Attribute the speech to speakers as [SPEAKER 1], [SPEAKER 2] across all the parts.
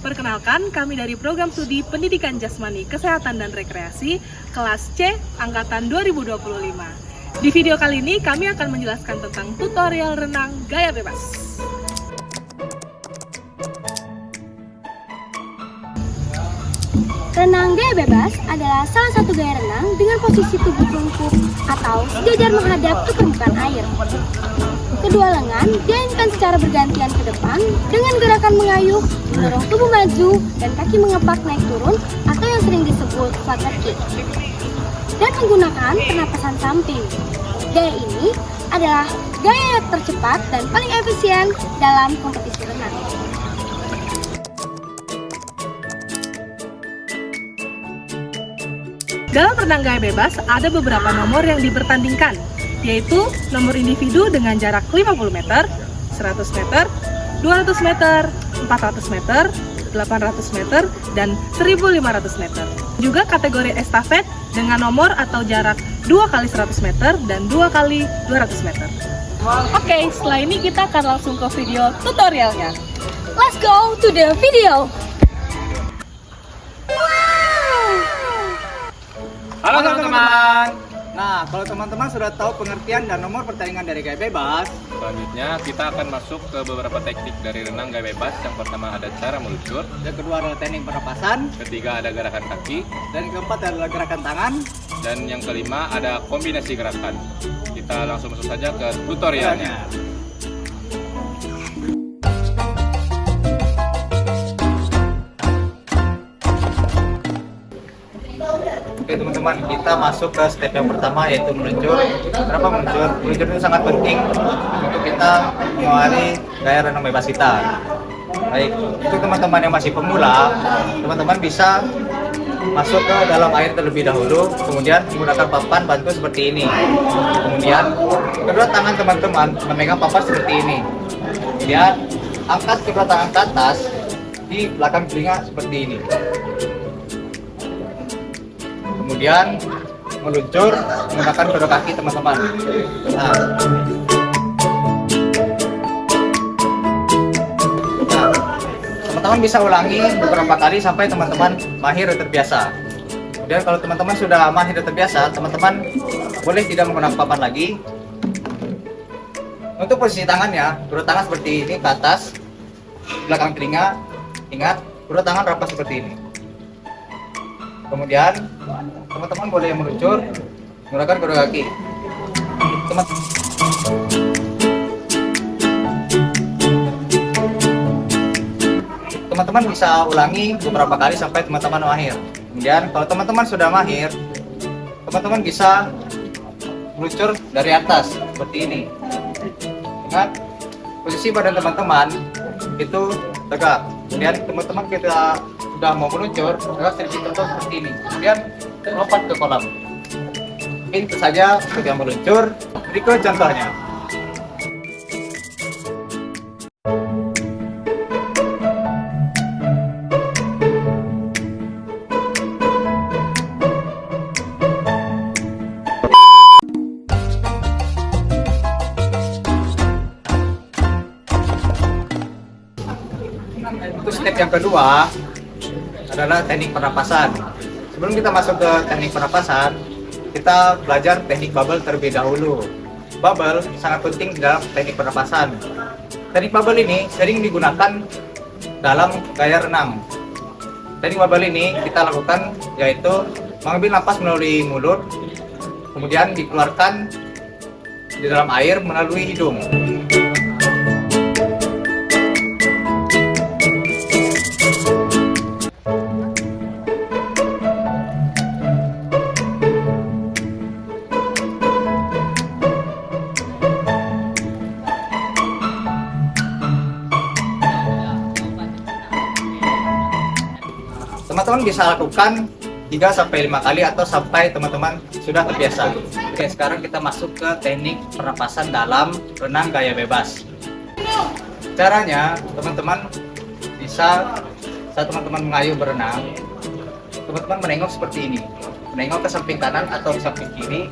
[SPEAKER 1] Perkenalkan, kami dari Program Studi Pendidikan Jasmani, Kesehatan dan Rekreasi, kelas C, Angkatan 2025. Di video kali ini, kami akan menjelaskan tentang tutorial renang gaya bebas.
[SPEAKER 2] Renang gaya bebas adalah salah satu gaya renang dengan posisi tubuh telungkup atau sejajar menghadap ke permukaan air. Kedua lengan diayunkan secara bergantian ke depan dengan gerakan mengayuh, mendorong tubuh maju, dan kaki mengepak naik turun atau yang sering disebut flutter kick. Dan menggunakan pernapasan samping. Gaya ini adalah gaya tercepat dan paling efisien dalam kompetisi renang.
[SPEAKER 1] Dalam renang gaya bebas, ada beberapa nomor yang dipertandingkan, yaitu nomor individu dengan jarak 50 meter, 100 meter, 200 meter, 400 meter, 800 meter, dan 1500 meter. Juga kategori estafet dengan nomor atau jarak 2 kali 100 meter dan 2 kali 200 meter. Oke, setelah ini kita akan langsung ke video tutorialnya.
[SPEAKER 2] Let's go to the video!
[SPEAKER 3] Halo teman-teman. Nah, kalau teman-teman sudah tahu pengertian dan nomor pertandingan dari gaya bebas,
[SPEAKER 4] selanjutnya kita akan masuk ke beberapa teknik dari renang gaya bebas. Yang pertama ada cara meluncur,
[SPEAKER 3] yang kedua adalah teknik pernapasan,
[SPEAKER 4] ketiga ada gerakan kaki,
[SPEAKER 3] dan yang keempat adalah gerakan tangan,
[SPEAKER 4] dan yang kelima ada kombinasi gerakan. Kita langsung masuk saja ke tutorialnya.
[SPEAKER 3] Oke teman-teman, kita masuk ke step yang pertama, yaitu meluncur. Kenapa meluncur? Meluncur itu sangat penting untuk kita mengawali gaya renang bebas kita. Baik, untuk teman-teman yang masih pemula, teman-teman bisa masuk ke dalam air terlebih dahulu, kemudian menggunakan papan bantu seperti ini. Kemudian kedua tangan teman-teman memegang papan seperti ini. Kemudian angkat kedua tangan ke atas di belakang telinga seperti ini. Kemudian meluncur menggunakan kedua kaki teman-teman. Nah, teman-teman bisa ulangi beberapa kali sampai teman-teman mahir dan terbiasa. Kemudian kalau teman-teman sudah mahir dan terbiasa, teman-teman boleh tidak menggunakan papan lagi. Untuk posisi tangannya, kedua tangan seperti ini ke atas, belakang telinga. Ingat, kedua tangan rapat seperti ini. Kemudian teman-teman boleh meluncur menggunakan kedua kaki. Teman-teman bisa ulangi beberapa kali sampai teman-teman mahir. Kemudian kalau teman-teman sudah mahir, teman-teman bisa meluncur dari atas seperti ini. Ingat, posisi badan teman-teman itu tegak. Kemudian teman-teman kita sudah mau meluncur, maka sedikit contoh seperti ini. Kemudian lompat ke kolam. Itu saja ketika meluncur. Berikut contohnya. Untuk step yang kedua adalah teknik pernapasan. Sebelum kita masuk ke teknik pernapasan, kita belajar teknik bubble terlebih dahulu. Bubble sangat penting dalam teknik pernapasan. Teknik bubble ini sering digunakan dalam gaya renang. Teknik bubble ini kita lakukan yaitu mengambil napas melalui mulut, kemudian dikeluarkan di dalam air melalui hidung. Teman-teman bisa lakukan 3-5 kali atau sampai teman-teman sudah terbiasa. Oke, sekarang kita masuk ke teknik pernapasan dalam renang gaya bebas. Caranya, teman-teman bisa saat teman-teman mengayuh berenang, teman-teman menengok seperti ini. Menengok ke samping kanan atau ke samping kiri.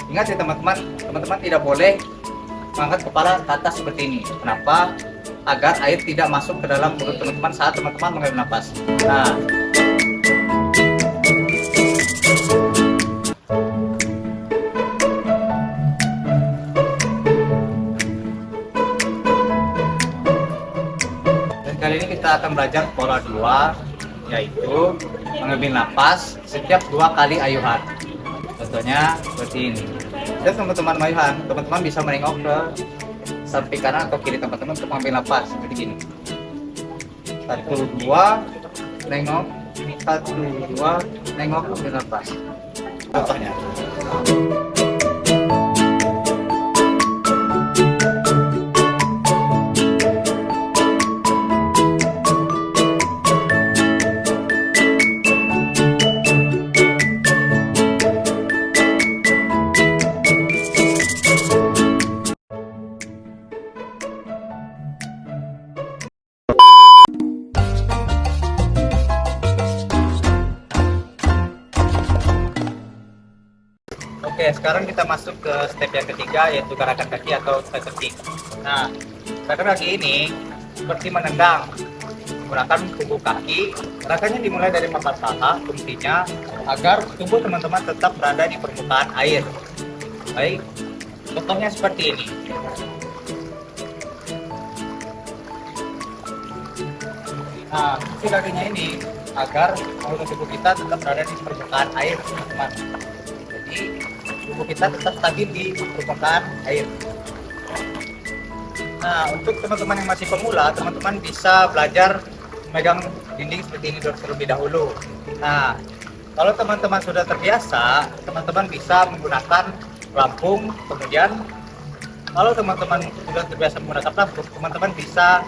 [SPEAKER 3] Ingat ya teman-teman, teman-teman tidak boleh mengangkat kepala ke atas seperti ini. Kenapa? agar air tidak masuk ke dalam mulut teman-teman saat teman-teman mengambil nafas. Nah, dan kali ini kita akan belajar pola 2, yaitu mengambil nafas setiap 2 kali ayuhan. Contohnya seperti ini. Dan teman-teman ayuhan, teman-teman bisa menengok ke samping kanan atau kiri teman-teman untuk mengambil nafas seperti ini. 1, 2, nengok, 1, 2, nengok, ambil nafas. Contohnya. Oke, sekarang kita masuk ke step yang ketiga, yaitu gerakan kaki atau step kick. Nah, gerakan kaki ini seperti menendang menggunakan tubuh kaki. Gerakannya dimulai dari papat paha, fungsinya agar tubuh teman-teman tetap berada di permukaan air. Baik, contohnya seperti ini. Nah, fungsi kakinya ini agar tubuh kita tetap berada di permukaan air, teman-teman. Jadi tubuh kita tetap stabil di permukaan air. Nah, untuk teman-teman yang masih pemula, teman-teman bisa belajar memegang dinding seperti ini terlebih dahulu. Nah, kalau teman-teman sudah terbiasa, teman-teman bisa menggunakan pelampung. Kemudian, kalau teman-teman sudah terbiasa menggunakan pelampung, teman-teman bisa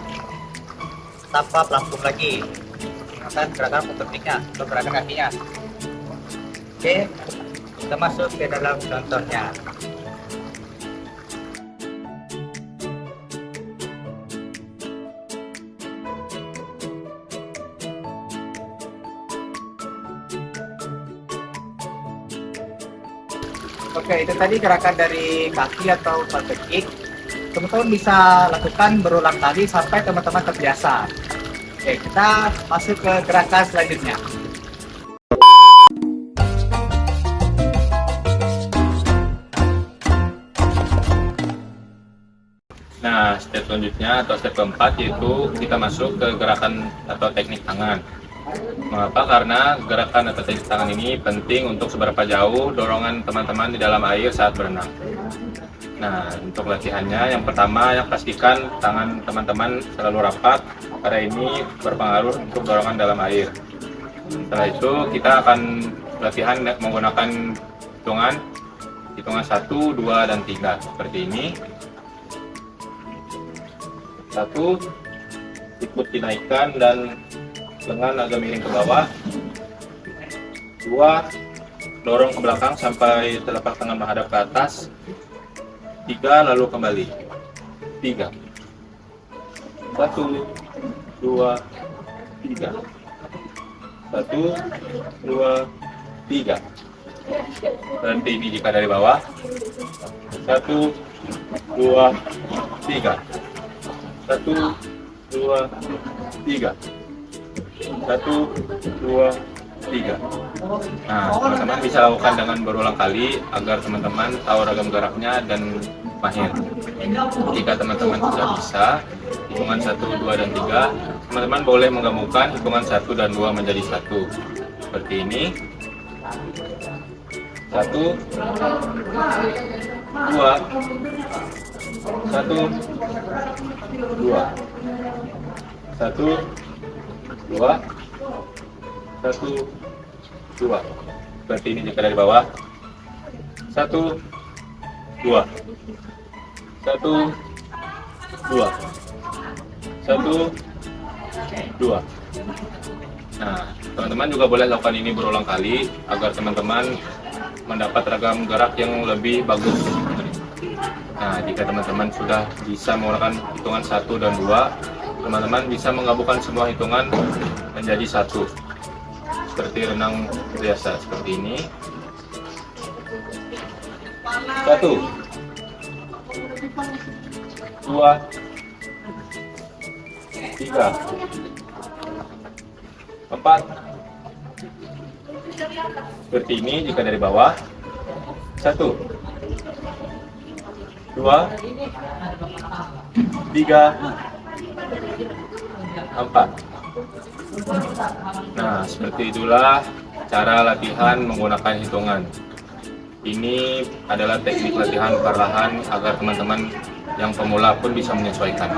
[SPEAKER 3] tanpa pelampung lagi. Menggunakan gerakan otomatiknya atau gerakan kakinya. Oke. Kita masuk ke dalam contohnya. Oke, itu tadi gerakan dari kaki atau pancake kick. Teman-teman bisa lakukan berulang kali sampai teman-teman terbiasa. Oke, kita masuk ke gerakan selanjutnya.
[SPEAKER 4] Nah, step selanjutnya atau step keempat yaitu kita masuk ke gerakan atau teknik tangan. Mengapa? Karena gerakan atau teknik tangan ini penting untuk seberapa jauh dorongan teman-teman di dalam air saat berenang. Nah, untuk latihannya yang pertama yang pastikan tangan teman-teman selalu rapat karena ini berpengaruh untuk dorongan dalam air. Setelah itu kita akan latihan menggunakan hitungan 1, 2, dan 3 seperti ini. 1, ikut dinaikkan dan lengan agak miring ke bawah. 2, dorong ke belakang sampai telapak tangan menghadap ke atas. 3, lalu kembali. 3, 1, 2, 3. 1, 2, 3. Berhenti ini jika dari bawah. 1, 2, 3. 1, 2, 3. 1, 2, 3. Nah, teman-teman bisa lakukan dengan berulang kali agar teman-teman tahu ragam geraknya dan mahir. Jika teman-teman sudah bisa hitungan 1, 2, dan 3, teman-teman boleh menggabungkan hitungan 1 dan 2 menjadi 1 seperti ini. 1, 2, 1, 2, 1, 2, 1, 2. Seperti ini jika dari bawah. 1, 2, 1, 2, 1, 2. Nah, teman-teman juga boleh lakukan ini berulang kali agar teman-teman mendapat ragam gerak yang lebih bagus. Nah, jika teman-teman sudah bisa menggunakan hitungan 1 dan 2, teman-teman bisa menggabungkan semua hitungan menjadi 1 seperti renang biasa seperti ini. 1, 2, 3, 4. Seperti ini jika dari bawah. 1, 2, 3, 4. Nah, seperti itulah cara latihan menggunakan hitungan. Ini adalah teknik latihan perlahan agar teman-teman yang pemula pun bisa menyesuaikan.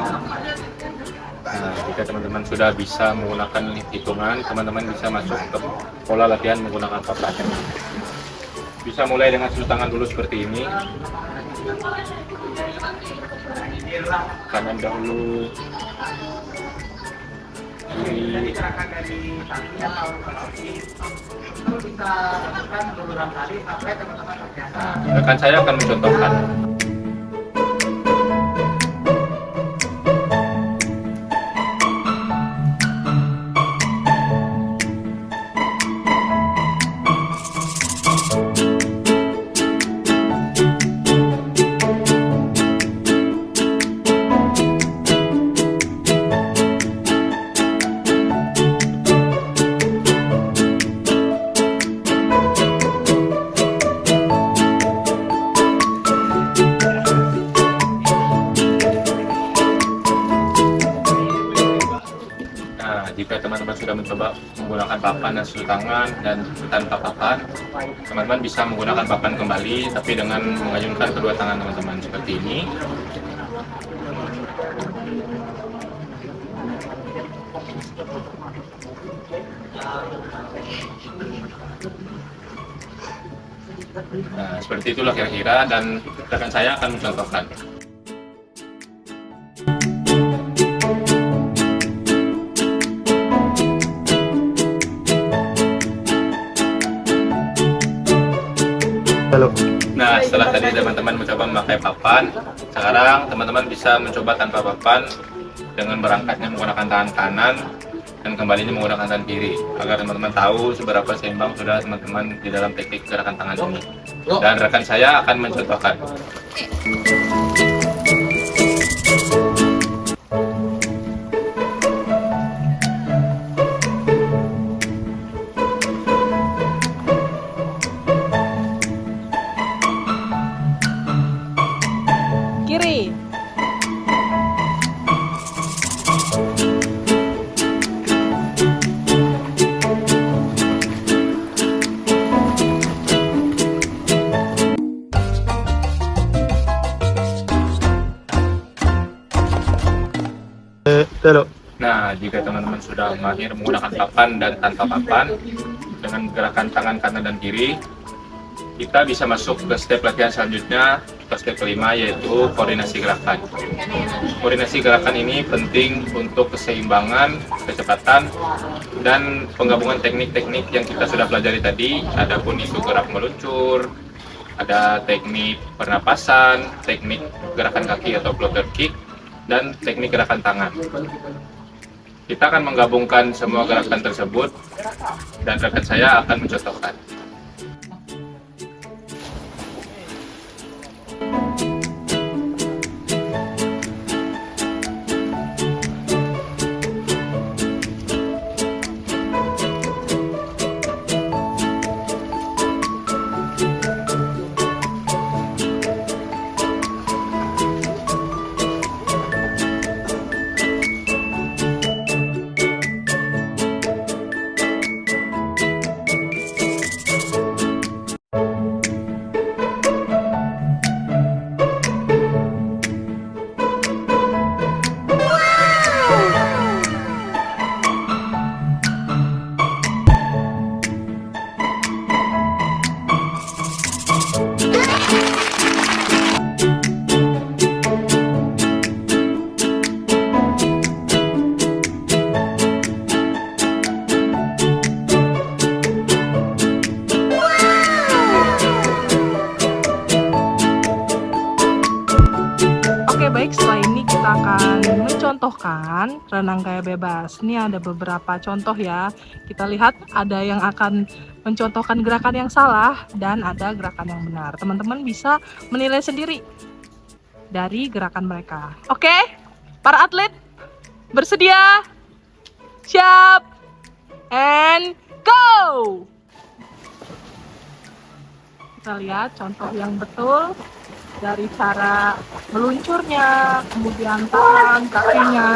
[SPEAKER 4] Nah, jika teman-teman sudah bisa menggunakan hitungan, teman-teman bisa masuk ke pola latihan menggunakan papan. Bisa mulai dengan sudut tangan dulu seperti ini. Kanan dahulu. Kiri. Nah, rekan saya akan mencontohkan. Jika teman-teman sudah mencoba menggunakan papan dan sudut tangan dan tanpa papan, teman-teman bisa menggunakan papan kembali tapi dengan mengayunkan kedua tangan teman-teman seperti ini. Nah, seperti itulah kira-kira, dan rekan saya akan mencontohkan. Nah, setelah tadi teman-teman mencoba memakai papan, sekarang teman-teman bisa mencoba tanpa papan dengan berangkatnya menggunakan tangan kanan dan kembalinya menggunakan tangan kiri, agar teman-teman tahu seberapa seimbang sudah teman-teman di dalam teknik gerakan tangan ini. Dan rekan saya akan mencontohkan.
[SPEAKER 1] Kiri.
[SPEAKER 4] Nah, jika teman-teman sudah mahir menggunakan papan dan tanpa papan dengan gerakan tangan kanan dan kiri, kita bisa masuk ke step latihan selanjutnya, ke step kelima, yaitu koordinasi gerakan. Koordinasi gerakan ini penting untuk keseimbangan, kecepatan, dan penggabungan teknik-teknik yang kita sudah pelajari tadi. Adapun itu gerak meluncur, ada teknik pernapasan, teknik gerakan kaki atau floater kick, dan teknik gerakan tangan. Kita akan menggabungkan semua gerakan tersebut dan rekan saya akan mencontohkan.
[SPEAKER 1] Oke, baik, setelah ini kita akan mencontohkan renang gaya bebas. Ini ada beberapa contoh ya. Kita lihat ada yang akan mencontohkan gerakan yang salah dan ada gerakan yang benar. Teman-teman bisa menilai sendiri dari gerakan mereka. Oke, para atlet, Bersedia? Siap? And go! Kita lihat contoh yang betul dari cara meluncurnya, kemudian tangan, kakinya.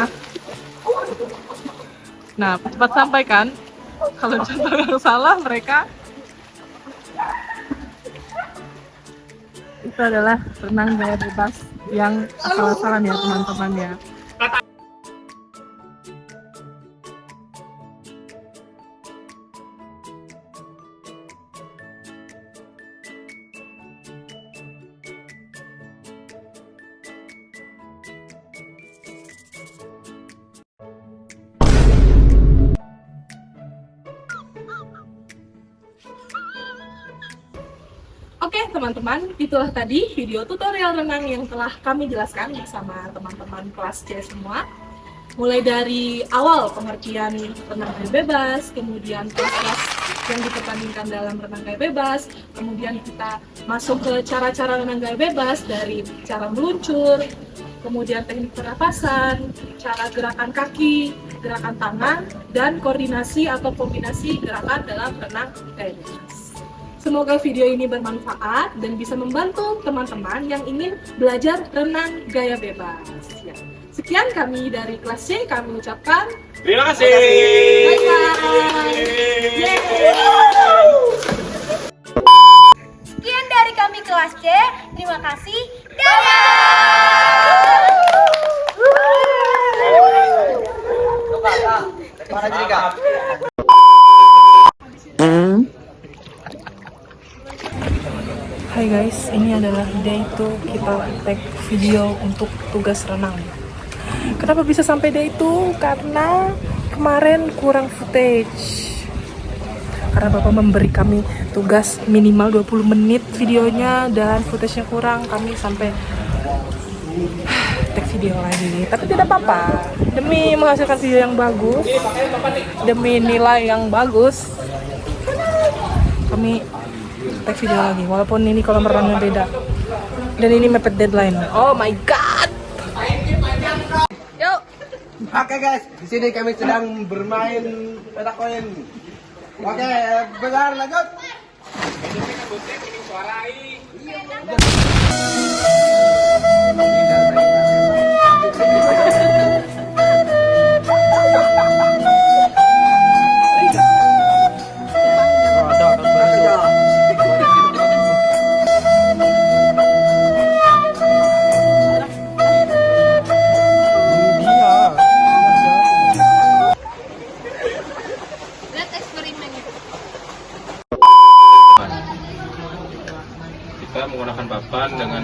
[SPEAKER 1] Nah, cepat sampaikan. Kalau contoh yang salah, mereka itu adalah renang gaya bebas yang asal-asalan ya teman-teman ya. Oke teman-teman, itulah tadi video tutorial renang yang telah kami jelaskan bersama teman-teman kelas C semua. Mulai dari awal pengertian renang gaya bebas, kemudian kelas-kelas yang dipertandingkan dalam renang gaya bebas, kemudian kita masuk ke cara-cara renang gaya bebas dari cara meluncur, kemudian teknik pernapasan, cara gerakan kaki, gerakan tangan, dan koordinasi atau kombinasi gerakan dalam renang gaya bebas. Semoga video ini bermanfaat dan bisa membantu teman-teman yang ingin belajar renang gaya bebas. Ya. Sekian kami dari kelas C, kami ucapkan
[SPEAKER 4] Terima kasih.
[SPEAKER 1] bye-bye. Yeay.
[SPEAKER 2] Sekian dari kami kelas C. Terima kasih. Dadah!
[SPEAKER 3] Mana jadi Kak?
[SPEAKER 1] Hai guys, ini adalah day 2 kita take video untuk tugas renang. Kenapa bisa sampai day 2? Karena kemarin kurang footage. Karena Bapak memberi kami tugas minimal 20 menit videonya dan footage-nya kurang, kami sampai take video lagi. Tapi tidak apa-apa, demi menghasilkan video yang bagus, demi nilai yang bagus, kami take video lagi, walaupun ini kolam renangnya beda dan ini mepet deadline. Oh my god. Yuk.
[SPEAKER 5] Oke guys, di sini kami sedang bermain petak koin. Oke, benar lanjut.
[SPEAKER 4] Kita menggunakan papan dengan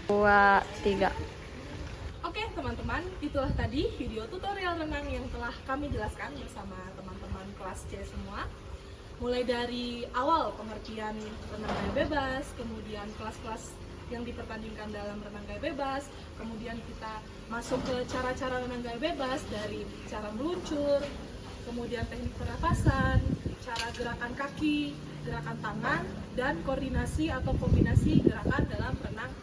[SPEAKER 2] Dua, tiga.
[SPEAKER 1] Oke teman-teman, itulah tadi video tutorial renang yang telah kami jelaskan bersama teman-teman kelas C semua. Mulai dari awal pengertian renang gaya bebas, kemudian kelas-kelas yang dipertandingkan dalam renang gaya bebas, kemudian kita masuk ke cara-cara renang gaya bebas dari cara meluncur, kemudian teknik pernapasan, cara gerakan kaki, gerakan tangan, dan koordinasi atau kombinasi gerakan dalam renang